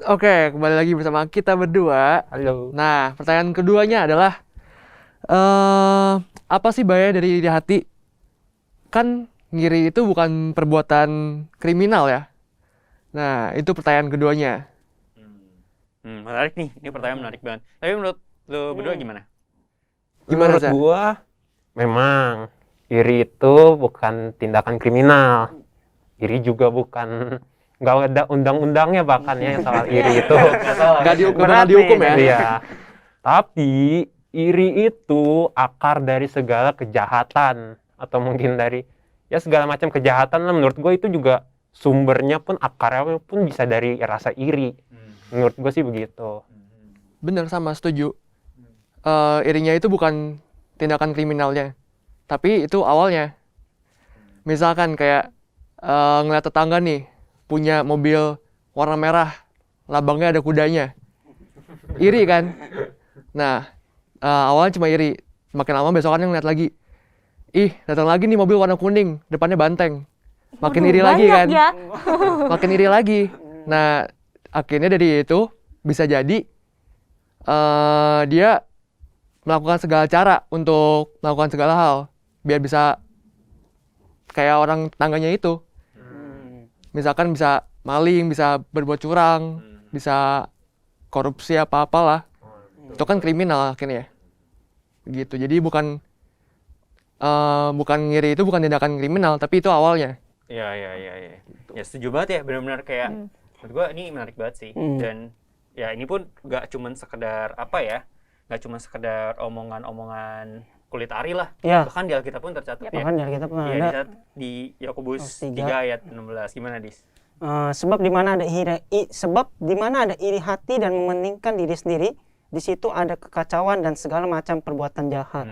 Oke, kembali lagi bersama kita berdua. Halo. Nah, pertanyaan keduanya adalah eh apa sih bahaya dari iri hati? Kan ngiri itu bukan perbuatan kriminal ya. Nah, itu pertanyaan keduanya. Menarik nih. Ini pertanyaan menarik banget. Tapi menurut lo berdua gimana? Gimana, Menurut Za? gua, memang iri itu bukan tindakan kriminal. Iri juga bukan, nggak ada undang-undangnya bahkan ya yang soal iri itu. Nggak dihukum, Berat nggak dihukum nih. ya? Iya. Tapi iri itu akar dari segala kejahatan atau mungkin dari ya segala macam kejahatan lah. Menurut gua itu juga sumbernya pun akarnya pun bisa dari rasa iri. Menurut gua sih begitu. Bener, sama, setuju. Irinya itu bukan tindakan kriminalnya, tapi itu awalnya. Misalkan kayak ngeliat tetangga nih punya mobil warna merah, lambangnya ada kudanya. Iri kan? Nah, awalnya cuma iri. Makin lama besokannya ngeliat lagi. Ih, datang lagi nih mobil warna kuning, depannya banteng. Makin Waduh, iri lagi banyak kan? ya. Makin iri lagi. Nah, akhirnya dari itu bisa jadi dia melakukan segala cara untuk melakukan segala hal biar bisa kayak orang tetangganya itu. Misalkan bisa maling, bisa berbuat curang, bisa korupsi apa-apalah. Itu kan kriminal akhirnya. Gitu. Jadi bukan ngiri itu bukan tindakan kriminal, tapi itu awalnya. Iya. Ya setuju banget ya. Benar-benar kayak menurut gua ini menarik banget sih. Dan ya ini pun gak cuman sekedar apa ya? Gak cuma sekedar omongan-omongan kulit ari lah. Ya. Bahkan di Alkitab pun tercatat ya. Bahkan dari kita pernah Iya, ada di Yakobus Ayat 3 ayat 16. Gimana, Dis? sebab di mana ada iri hati dan mementingkan diri sendiri, di situ ada kekacauan dan segala macam perbuatan jahat.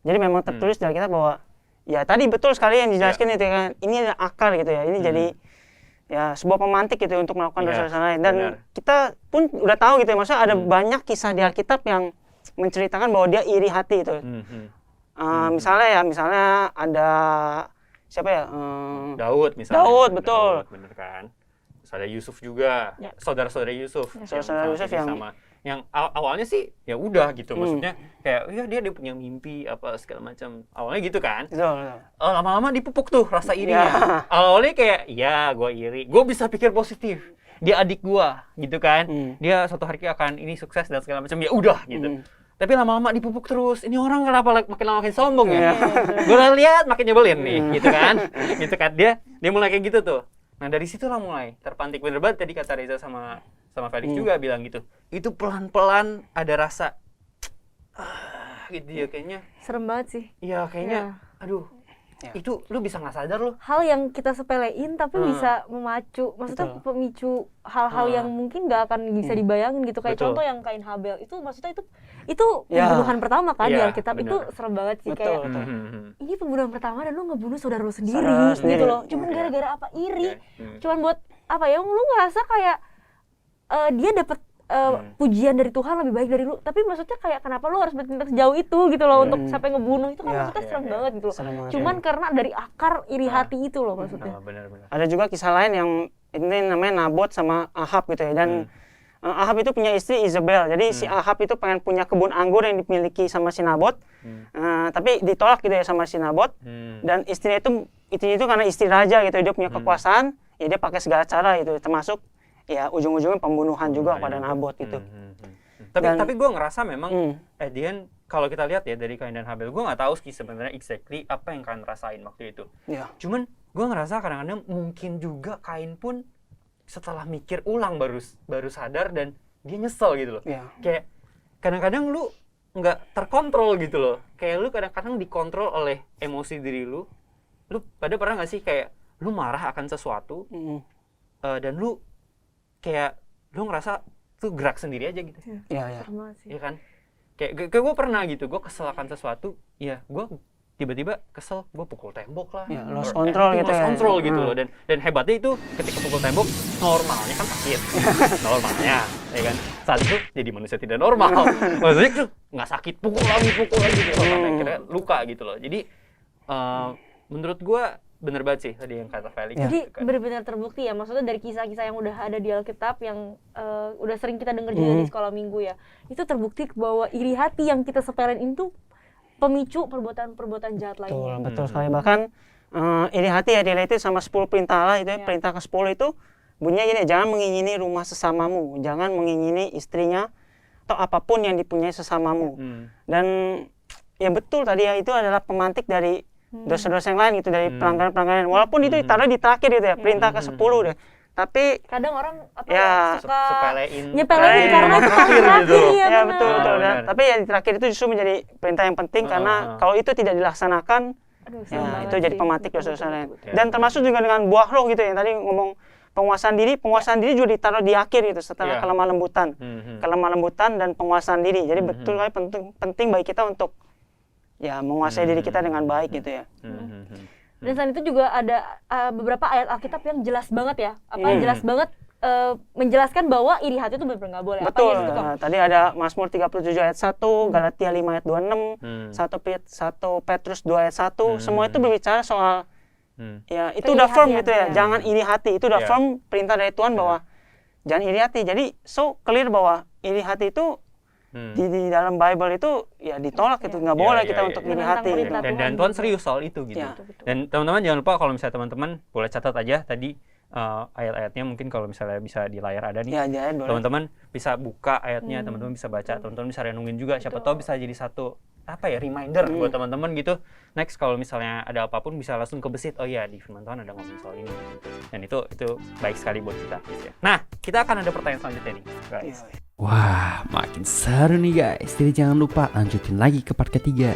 Jadi memang tertulis dari kita bahwa ya tadi betul sekali yang dijelaskan itu kan. Ini ada akar gitu ya. Ini jadi ya sebuah pemantik gitu untuk melakukan Iya, dosa-dosa lain. Dan benar. kita pun udah tahu gitu ya. Maksudnya ada banyak kisah di Alkitab yang menceritakan bahwa dia iri hati itu. Misalnya ada siapa ya? Daud misalnya. Daud, betul. Bener kan? Terus ada Yusuf juga. Ya. Saudara-saudara Yusuf. Saudara Yusuf yang sama yang awalnya sih ya udah gitu. Maksudnya kayak ya dia punya mimpi apa segala macam. Awalnya gitu kan. betul. Lama-lama dipupuk tuh rasa irinya. Ya. Awalnya kayak ya gue iri. Gue bisa pikir positif. Dia adik gue gitu kan. Dia suatu hari akan ini sukses dan segala macam. Ya udah gitu. Tapi lama-lama dipupuk terus. Ini orang kenapa makin lama makin sombong ya? Gue lihat makin nyebelin nih, gitu kan? Gitu kan dia mulai kayak gitu tuh. Nah dari situlah mulai terpantik. Bener banget tadi kata Reza sama Felix juga bilang gitu. Itu pelan-pelan ada rasa gitu ya kayaknya. Serem banget sih. Iya kayaknya. Aduh. Ya. Itu lu bisa nggak sadar loh. Hal yang kita sepelein tapi bisa memacu, maksudnya Betul. pemicu hal-hal yang mungkin nggak akan bisa dibayangin gitu. Kayak Betul. contoh yang Kain Habel itu, maksudnya itu Ya. pembunuhan pertama kan di Iya, Alkitab. benar. Itu serem banget sih. Betul. Kayak ini pembunuhan pertama dan lu ngebunuh saudara lu sendiri, Saudara sendiri. gitu loh. Cuman gara-gara apa? Iri. Iya. Cuman buat apa ya? Lu ngerasa kayak dia dapet pujian dari Tuhan lebih baik dari lu. Tapi maksudnya kayak kenapa lu harus bertindak sejauh itu gitu loh untuk sampai ngebunuh itu kan Ya. maksudnya serem banget gitu loh. Serem banget. Cuman karena dari akar iri hati itu loh maksudnya. Benar-benar. Ada juga kisah lain yang ini namanya Nabot sama Ahab gitu ya. Dan Ahab itu punya istri Isabel. Jadi si Ahab itu pengen punya kebun anggur yang dimiliki sama si Nabot. Tapi ditolak gitu ya sama si Nabot. Dan istrinya itu karena istri raja gitu, dia punya kekuasaan, ya dia pakai segala cara gitu, termasuk ya ujung-ujungnya pembunuhan juga pada Nabot gitu. Tapi gue ngerasa memang at the end kalau kita lihat ya dari Kain dan Habel, gue nggak tahu sih sebenarnya exactly apa yang Kain rasain waktu itu. Ya. Cuman gue ngerasa kadang-kadang mungkin juga Kain pun setelah mikir ulang baru sadar dan dia nyesel gitu loh. Ya. Kayak kadang-kadang lu nggak terkontrol gitu loh. Kayak lu kadang-kadang dikontrol oleh emosi diri lu. Lu pada pernah nggak sih kayak lu marah akan sesuatu dan lu kayak lu ngerasa tuh gerak sendiri aja gitu. Ya. Serem banget sih. Iya kan? Kayak gue pernah gitu, gue kesel akan sesuatu, ya gue tiba-tiba kesel, gue pukul tembok lah. Ya, lost control gitu lost ya. control gitu loh. Dan hebatnya itu ketika pukul tembok, normalnya kan sakit. Normalnya, ya kan? Saat itu jadi manusia tidak normal. Maksudnya tuh nggak sakit, pukul lagi gitu. Sampai akhirnya luka gitu loh. Jadi menurut gue bener banget sih tadi yang kata Felix. Jadi gitu kan. benar-benar terbukti ya, maksudnya dari kisah-kisah yang udah ada di Alkitab yang udah sering kita dengar juga di sekolah minggu ya, itu terbukti bahwa iri hati yang kita sepelein itu pemicu perbuatan-perbuatan jahat lainnya. Betul sekali. Bahkan iri hati ya related sama 10 perintah Allah itu ya. Perintah ke-10 itu bunyinya gini, jangan mengingini rumah sesamamu, jangan mengingini istrinya atau apapun yang dipunyai sesamamu. Dan ya betul tadi ya, itu adalah pemantik dari dosa-dosa yang lain gitu, dari pelanggaran-pelanggaran. Walaupun itu ditaruh di terakhir gitu ya, perintah ke-10 deh. Tapi Kadang orang Ya, suka sepelein nyepelein karena itu paling terakhir gitu. ya, ya benar. betul. Benar. Dan, tapi ya di terakhir itu justru menjadi perintah yang penting karena kalau itu tidak dilaksanakan, Aduh, serem ya banget itu jadi sih. pemantik Betul, dosa-dosa betul, lain. betul. Dan termasuk juga dengan buah roh gitu ya. Tadi ngomong penguasaan diri juga ditaruh di akhir gitu setelah Iya. kelemah lembutan. Kelemah lembutan dan penguasaan diri. Jadi betul kali penting bagi kita untuk ya menguasai diri kita dengan baik gitu ya. Dan selain itu juga ada beberapa ayat Alkitab yang jelas banget ya, jelas banget menjelaskan bahwa iri hati itu benar-benar nggak boleh. Betul. Apa aja gitu, Kang? Tadi ada Mazmur 37 ayat 1, Galatia 5 ayat 26, 1 Petrus 2 ayat 1, semua itu berbicara soal ya itu udah firm Keiri-hatian, gitu ya. ya. Jangan iri hati. Itu udah Ya. firm perintah dari Tuhan bahwa jangan iri hati. Jadi so clear bahwa iri hati itu di dalam Bible itu ya ditolak itu, nggak boleh kita untuk iri Menentang hati gitu. perintah Dan Tuhan serius soal itu gitu. Ya. Dan teman-teman jangan lupa kalau misalnya teman-teman boleh catat aja tadi ayat-ayatnya, mungkin kalau misalnya bisa di layar ada nih. Ya, jangan boleh. Teman-teman bisa buka ayatnya, teman-teman bisa baca, teman-teman bisa renungin juga. Siapa tahu bisa jadi satu reminder buat teman-teman gitu. Next kalau misalnya ada apapun bisa langsung kebesit. Oh iya, di firman Tuhan ada ngomong soal ini. Dan itu baik sekali buat kita gitu ya. Nah, kita akan ada pertanyaan selanjutnya nih, guys. Wah, makin seru nih guys. Jadi jangan lupa lanjutin lagi ke part ketiga.